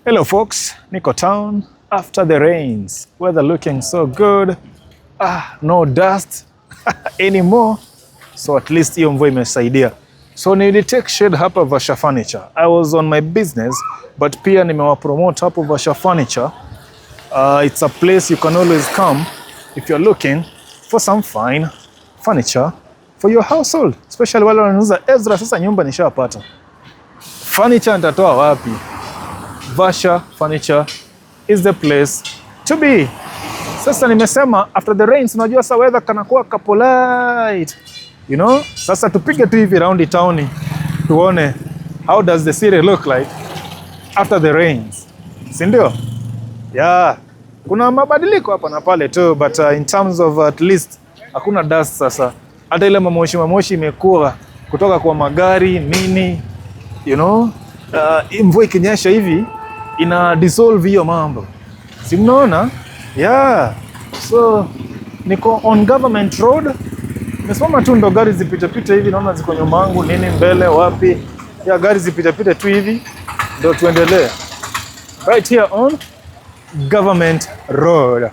Hello folks, Niko town after the rains. Weather looking so good. No dust anymore. So at least hiyo mvua imesaidia. So nilitake shade hapa Vasha Furniture. I was on my business, but pia nimewapromote hapo Vasha Furniture. It's a place you can always come if you're looking for some fine furniture for your household. Especially wale wanauza Ezra, sasa nyumba nishapata. Furniture nitatoa wapi? Vasha Furniture is the place to be. Sasa nimesema after the rains, unajua sasa weather kanakuwa kapolite. You know? Sasa tupige tu hivi round town tuone how does the city look like after the rains. Si ndio? Yeah. Kuna mabadiliko hapa na pale tu, but in terms of at least hakuna dust sasa. Hata ile mamoshi imekuwa kutoka kwa magari nini, you know? Mvua ikinyesha hivi ina dissolve hiyo mambo. Si mnaona? Yeah. So niko on Government Road. Nimesimama tu ndo gari zipite hivi, naona ziko nyuma yangu nini mbele wapi. Ya gari zipite tu hivi ndo tuendelee. Right here on Government Road.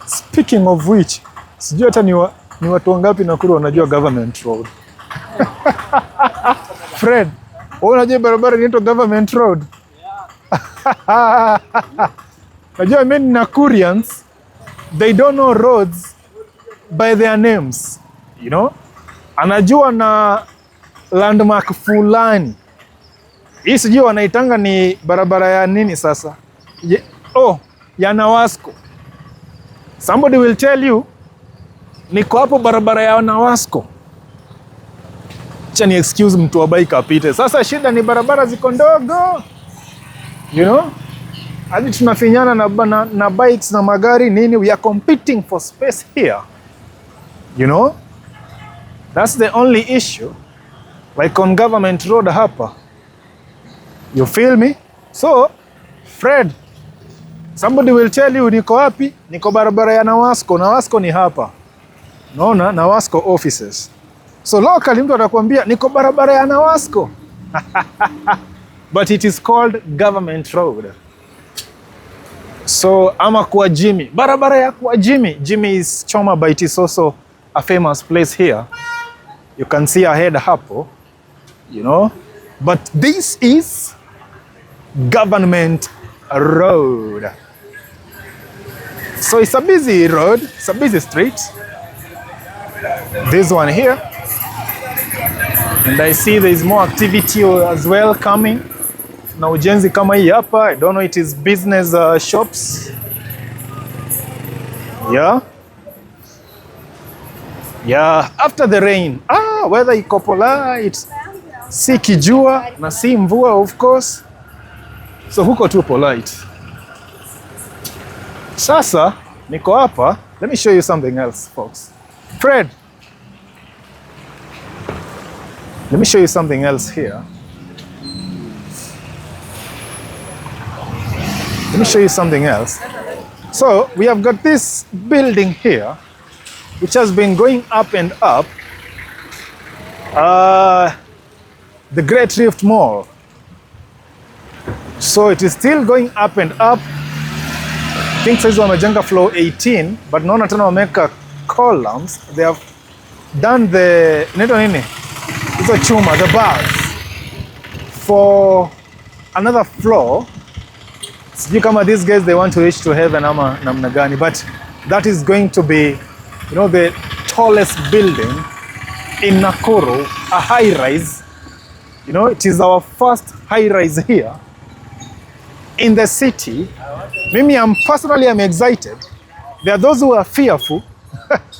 Speaking of which, sijui hata ni watu wangapi Nakuru wanajua Government Road. Fred, wewe unajua barabara inaitwa Government Road? Najua many Nakurians, they don't know roads by their names, you know? Anajua na landmark fulani. Hii sijui wanaitanga ni barabara ya nini sasa? Ya NAWASCO. Somebody will tell you, niko hapo barabara ya NAWASCO. Acha ni excuse mtu wa bike apite. Sasa shida ni barabara ziko ndogo. You know? Hadi tunafinyana na bikes na magari nini. We are competing for space here. You know? That's the only issue. Like on Government Road hapa. You feel me? So, Fred, somebody will tell you niko wapi? Niko barabara ya NAWASCO. NAWASCO ni hapa. Naona NAWASCO Offices. So locally mtu atakwambia niko barabara ya NAWASCO. But it is called Government Road. So ama kwa Jimmy. Barabara ya kwa Jimmy. Jimmy is Choma Bite is also a famous place here. You can see ahead hapo. You know. But this is Government Road. So it's a busy road. It's a busy street. This one here. And I see there is more activity as well coming. Na ujenzi kama hii hapa. I don't know, it is business shops. Yeah. Yeah, after the rain. Weather iko polite. Si kijua na si mvua of course. So huko tu polite. Sasa niko hapa. Let me show you something else, folks. Fred, let me show you something else here. Let me show you something else. So we have got this building here, which has been going up and up. The Great Rift Mall. So it is still going up and up. I think saizi wamejenga floor 18, but naona tena wameka columns. They have done the nini? It's a chuma, the bars for another floor. Sijui kama these guys they want to reach to heaven ama namna gani, but that is going to be, you know, the tallest building in Nakuru, a high rise. You know, it is our first high rise here in the city. Mimi I'm excited. There are those who are fearful.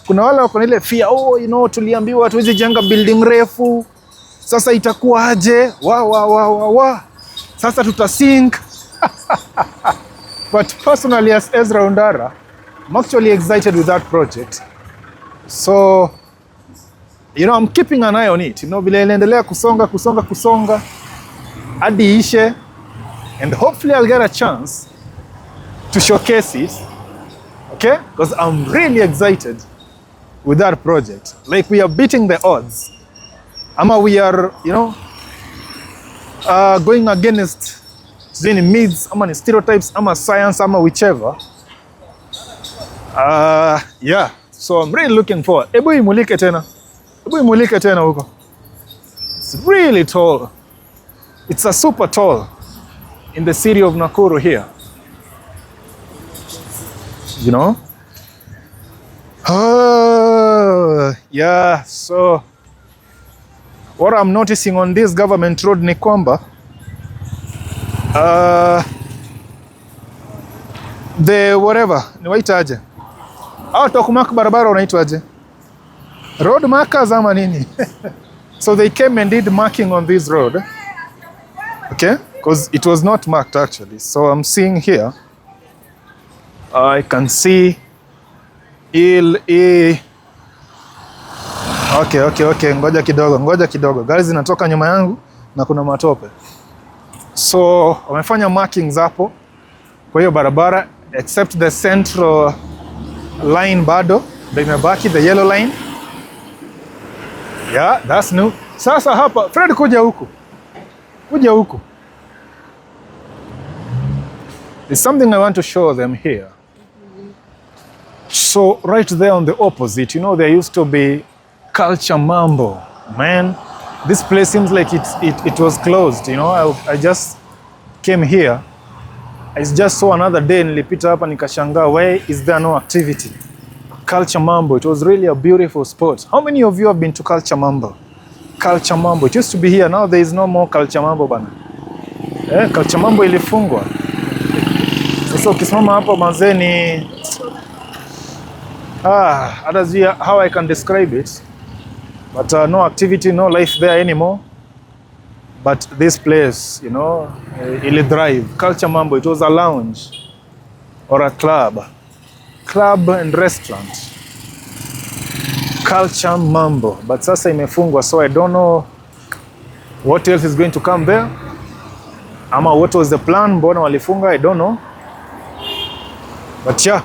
Kuna wale wako na ile fear, you know, tuliambiwa tuwezi jenga building refu. Sasa itakuwa aje? Sasa tutasink. But personally as Ezra Ondara, I'm actually excited with that project. So, you know, I'm keeping an eye on it. You know, vile inaendelea kusonga hadi ishe, and hopefully I'll get a chance to showcase it. Okay? Because I'm really excited with that project. Like we are beating the odds. Ama we are, you know, going against any myths, ama ni stereotypes, ama science, ama whichever. Yeah, so I'm really looking forward. Ebu imulike tena huko. It's really tall. It's a super tall in the city of Nakuru here. You know? Yeah, so what I'm noticing on this government road ni kwamba the whatever, ni waitaje? Auto kumark barabara unaitwaje? Road markers ama nini? So they came and did marking on this road. Okay? Because it was not marked actually. So I'm seeing here, I can see Okay, ngoja kidogo. Gari zinatoka nyuma yangu na kuna matope. So wamefanya markings hapo kwa hiyo barabara, except the central line bado ndio imebaki, the yellow line. Yeah, that's new. Sasa hapa Fred, kuja huku. There's something I want to show them here. So right there on the opposite, you know, there used to be Culture Mambo. Man, this place seems like it was closed, you know. I just came here. I just saw another day, nilipita hapa nikashangaa, why is there no activity? Culture Mambo, it was really a beautiful spot. How many of you have been to Culture Mambo? Culture Mambo, it used to be here, now there is no more Culture Mambo bana. Culture Mambo ilifungwa. Sasa ukisimama hapa mazeni, I don't see how I can describe it, but no activity, no life there anymore. But this place, you know, ili drive. Culture Mambo, it was a lounge or a club and restaurant. Culture Mambo, but sasa imefungwa, so I don't know what else is going to come there. Ama what was the plan, mbona walifunga, I don't know. But yeah,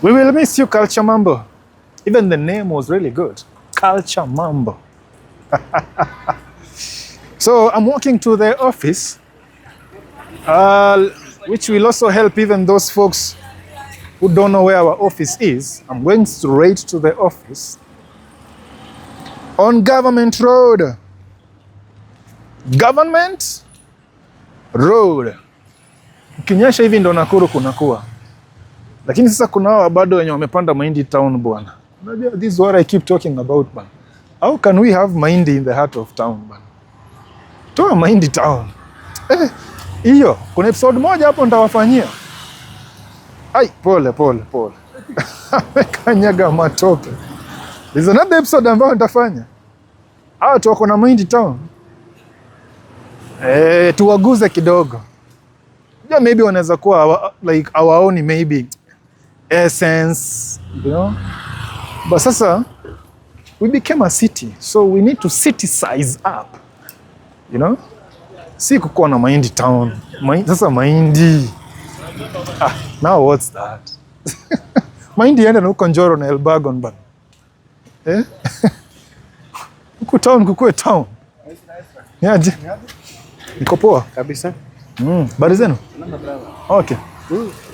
we will miss you, Culture Mambo. Even the name was really good. Culture Mambo. So I'm walking to the office, which will also help even those folks who don't know where our office is. I'm going straight to the office on Government Road. Government Road. Ukinyesha hivi ndo Nakuru kunakuwa. Lakini sasa kuna hawa bado wenye wamepanda mahindi town bwana. Unajua, this is what I keep talking about bwana. How can we have mahindi in the heart of town bwana? Toa mahindi town. Hiyo, kuna episode moja hapo nitawafanyia. Ai, pole. Amekanyaga matope. There's another episode ambayo nitafanya. Hao tu wako na mahindi town. Tuwaguze kidogo. Yeah, maybe wanaweza kuwa like our own maybe essence, you know. But sasa we became a city, so we need to city-size up, you know. Si kukuwa na mahindi town. Sasa mahindi. Now what's that? Mahindi yenda na huko Njoro na Elbagon bana. Huko town kukue town. Yaje? Niko poa kabisa. Bari zenu? Okay.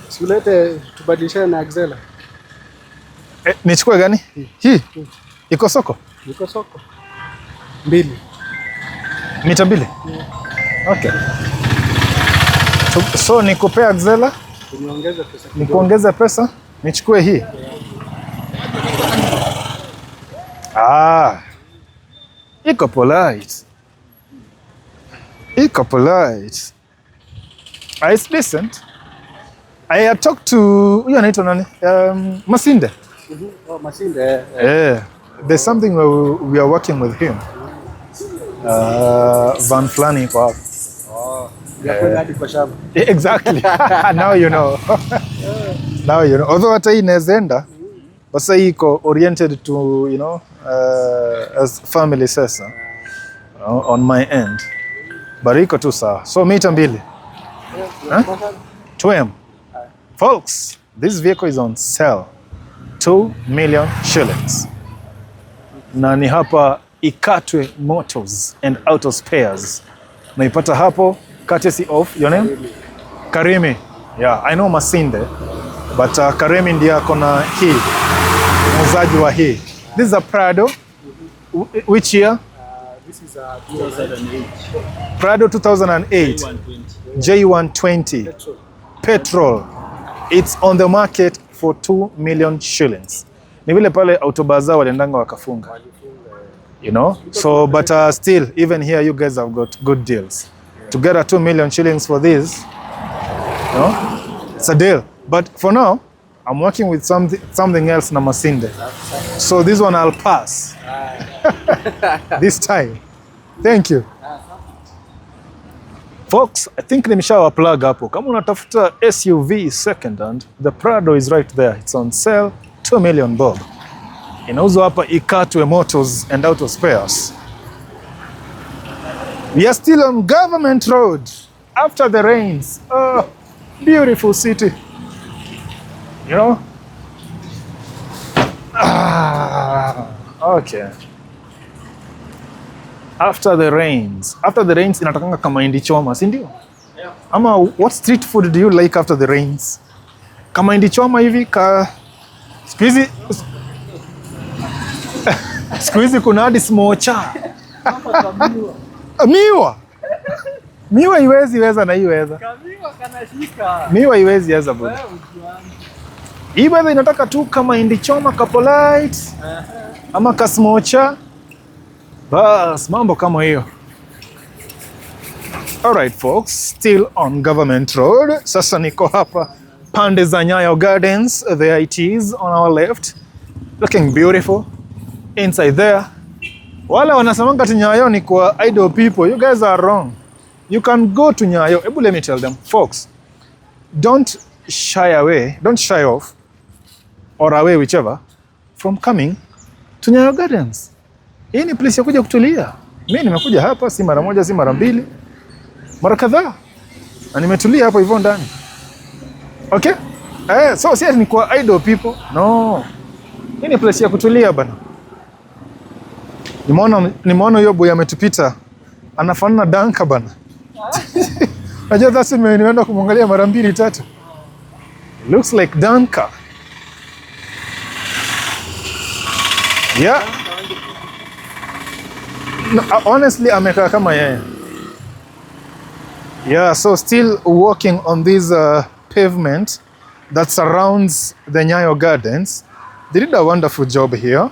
Sulete tubadilishane na Ezra. Nichukue gani? Hii. Iko soko? Iko soko. 2. Mita 2? Okay. So nikupea Ezra? Niongeze pesa. Nikuongeze pesa? Nichukue hii. Iko polite. It's decent. I had talked to huyu anaitwa nani? Masinde. Oh, Masinde. There's something we are working with him. Van Flani kwa hapo. Hadi kwa shamba. Exactly. Now you know. Now you know. Although hata hii inaenda, but sasa iko oriented to, you know, as family sasa, on my end. But iko tu sawa. So mita 2. Twem. Folks, this vehicle is on sale. 2 million shillings. Na ni hapa Ikatwe Motors and Auto Spares. naipata hapo, courtesy of your name? Karimi. Yeah, I know Masinde, but Karimi ndiye ako na hii, muuzaji wa hii. This is a Prado. Which year? This is 2008. Prado 2008. J120. Petrol. It's on the market for 2 million shillings. Ni vile pale autobaza waliendanga wakafunga. You know? So, but still, even here you guys have got good deals. To get a 2 million shillings for this, you know, it's a deal. But for now, I'm working with something else na Masinde. So this one I'll pass. This time. Thank you. Folks, I think nimeshawa plug hapo. Kama unatafuta SUV second hand, the Prado is right there. It's on sale, 2 million bob. Inauzwa hapa Ikatwe Motors and Auto Spares. We are still on Government Road after the rains. Oh, beautiful city. You know? Okay. After the rains. After the rains inatakanga kama indi choma, si ndio? Yeah. Ama what street food do you like after the rains? Kama indi choma hivi siku hizi kuna hadi smocha. Miwa. Miwa iwezi weza na hii weza. Kamiwa kanashika. Miwa iwezi weza bwana. Hii weather inataka tu kama indi choma kapolite ama kasmocha. Bas, mambo kama hiyo. Alright folks, still on Government Road. Sasa niko hapa pande za Nyayo Gardens. There it is on our left. Looking beautiful. Inside there. Wale wanasemanga ati Nyayo ni kwa idle people. You guys are wrong. You can go to Nyayo. Let me tell them, folks, don't shy away, don't shy off or away, whichever, from coming to Nyayo Gardens. Hii ni place ya kuja kutulia. Mimi nimekuja hapa si mara moja, si mara mbili, mara kadhaa. Na nimetulia hapo hivyo ndani. Okay? So si ni kwa idle people. No. Hii ni place ya kutulia bana. Nimeona hiyo boy ametupita. Anafanana danka bana. Najua sasa nimeenda kumwangalia mara mbili tatu. Looks like danka. Yeah. No, honestly, amekaa kama yeye. Yeah, so still walking on this pavement that surrounds the Nyayo Gardens. They did a wonderful job here,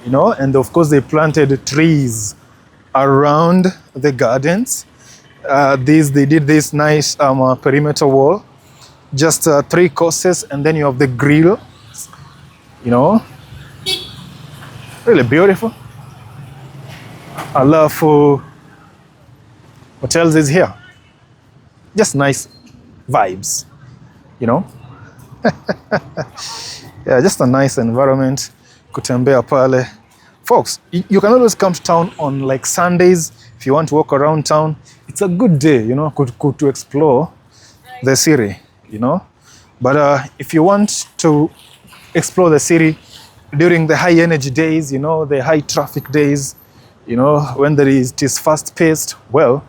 you know, and of course they planted trees around the gardens. They did this nice perimeter wall, just 3 courses, and then you have the grill, you know, really beautiful. I love what else is here? Just nice vibes, you know. Yeah, just a nice environment. Kutembea pale. Folks, you can always come to town on like Sundays if you want to walk around town. It's a good day, you know, to explore the city, you know. But if you want to explore the city during the high energy days, you know, the high traffic days, you know, when it is fast paced, well,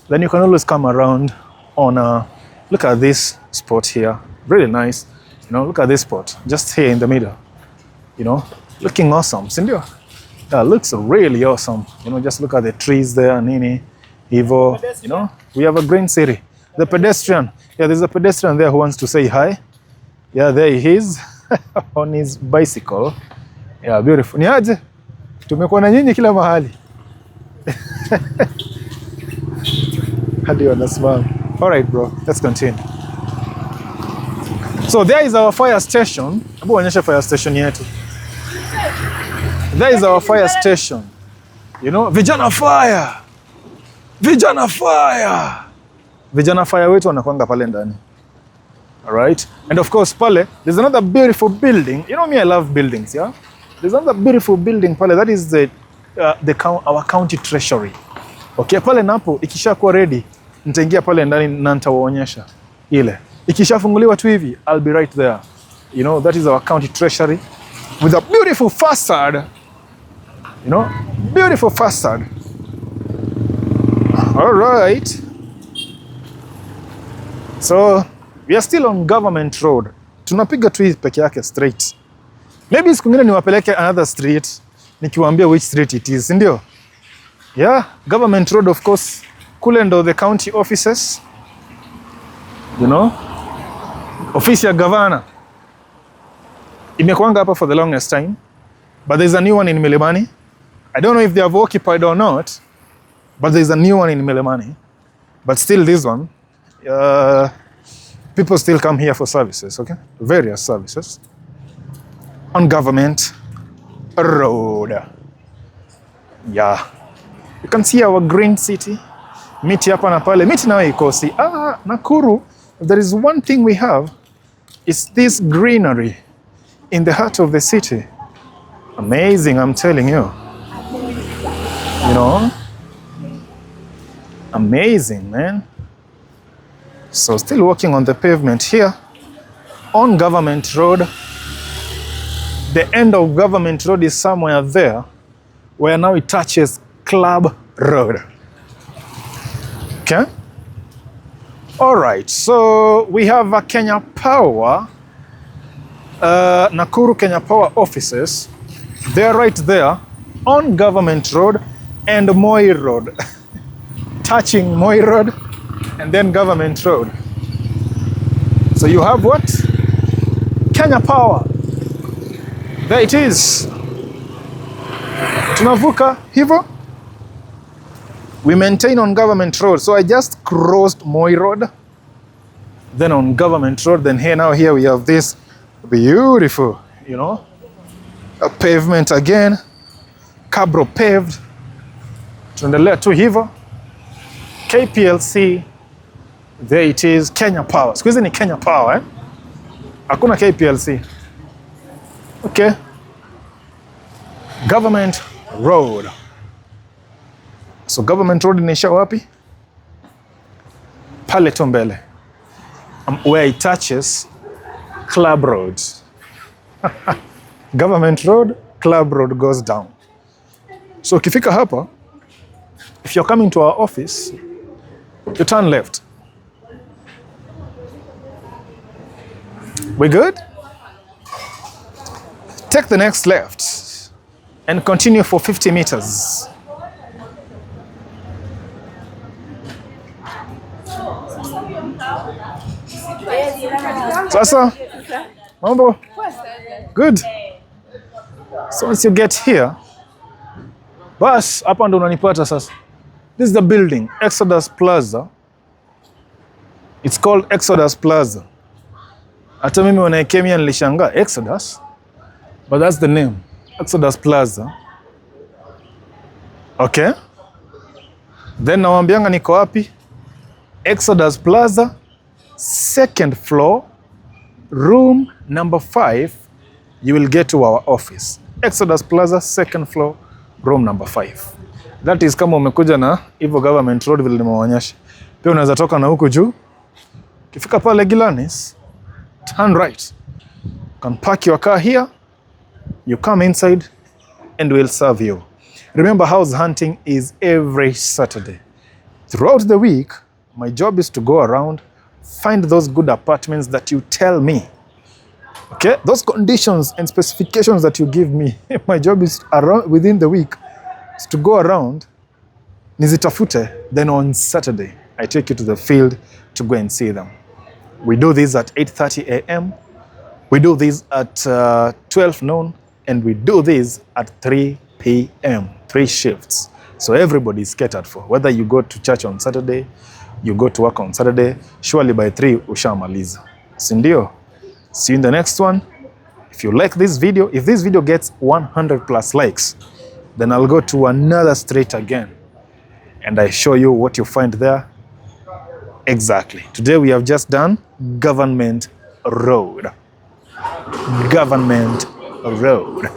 then you can always come around on look at this spot here, really nice. You know, look at this spot, just here in the middle, you know, looking awesome, sindio? That looks really awesome. You know, just look at the trees there, Nini, Evo, you know, we have a green city. The pedestrian, yeah, there's a pedestrian there who wants to say hi. Yeah, there he is on his bicycle. Yeah, beautiful. Ni aje? Tumekuwa na nyinyi kila mahali. Hadi wanasimama. All right, bro, let's continue. So there is our fire station. Hebu onyesha fire station yetu. There is our fire station. You know, vijana fire. Vijana fire. Vijana fire wetu wanakuanga pale ndani. All right? And of course pale, there's another beautiful building. You know me, I love buildings, yeah? There's another beautiful building pale. That is our county treasury. Okay, pale napo ikishakuwa ready, nitaingia pale ndani na nitawaonyesha ile. Ikishafunguliwa tu hivi, I'll be right there. You know, that is our county treasury with a beautiful facade. You know, beautiful facade. All right. So we are still on Government Road. Tunapiga tu hii peke yake straight. Maybe siku ngine niwapeleke another street nikiwaambia which street it is, ndio? Yeah, Government Road of course. Kule ndo the county offices. You know? Ofisi ya governor. Imekuanga hapa for the longest time. But there's a new one in Milimani. I don't know if they have occupied or not, but there's a new one in Milimani. But still this one, people still come here for services, okay? Various services. On Government Road. Yeah. You can see our green city. Miti hapa na pale. Miti nayo ikosi. Nakuru, if there is one thing we have, it's this greenery in the heart of the city. Amazing, I'm telling you. You know? Amazing, man. So still walking on the pavement here on Government Road. The end of Government Road is somewhere there where now it touches Club Road. Okay? All right, so we have a Kenya Power, Nakuru Kenya Power Offices. They're right there on Government Road and Moi Road. Touching Moi Road and then Government Road. So you have what? Kenya Power. There it is. Tunavuka hivo. We maintain on Government Road. So I just crossed Moi Road. Then on Government Road. Then here we have this beautiful, you know, a pavement again. Cabro paved. Tunaendelea tu hivo. KPLC. There it is. Kenya Power. Siku hizi ni Kenya Power, eh? Hakuna KPLC. Okay. Government Road. So Government Road inaisha wapi? Pale tu mbele. Where it touches Club Road. Government Road, Club Road goes down. So ukifika hapa, if you're coming to our office, you turn left. We good? Take the next left and continue for 50 meters. Sasa, mambo? Good. So once you get here, bas, hapa ndo unanipata sasa. This is the building, Exodus Plaza. It's called Exodus Plaza. Hata mimi when I came here nilishanga Exodus, but that's the name, Exodus Plaza. Okay. Then nawambianga niko wapi? Exodus Plaza, second floor, room number 5, you will get to our office. Exodus Plaza, second floor, room number 5. That is kama umekuja na hivyo Government Road vile nimewaonyesha. Pia unaweza toka na huku juu. Ukifika pale Gilanis, turn right. You can park your car here. You come inside and we'll serve you. Remember, house hunting is every Saturday. Throughout the week, my job is to go around, find those good apartments that you tell me. Okay? Those conditions and specifications that you give me. My job is around within the week is to go around, nizitafute, then on Saturday, I take you to the field to go and see them. We do this at 8:30 a.m. We do this at 12 noon, and we do this at 3 p.m. 3 shifts. So everybody is catered for. Whether you go to church on Saturday, you go to work on Saturday, surely by 3 ushamaliza. Sindio? See you in the next one. If you like this video, if this video gets 100 plus likes, then I'll go to another street again and I show you what you find there. Exactly. Today we have just done Government Road. Government Road.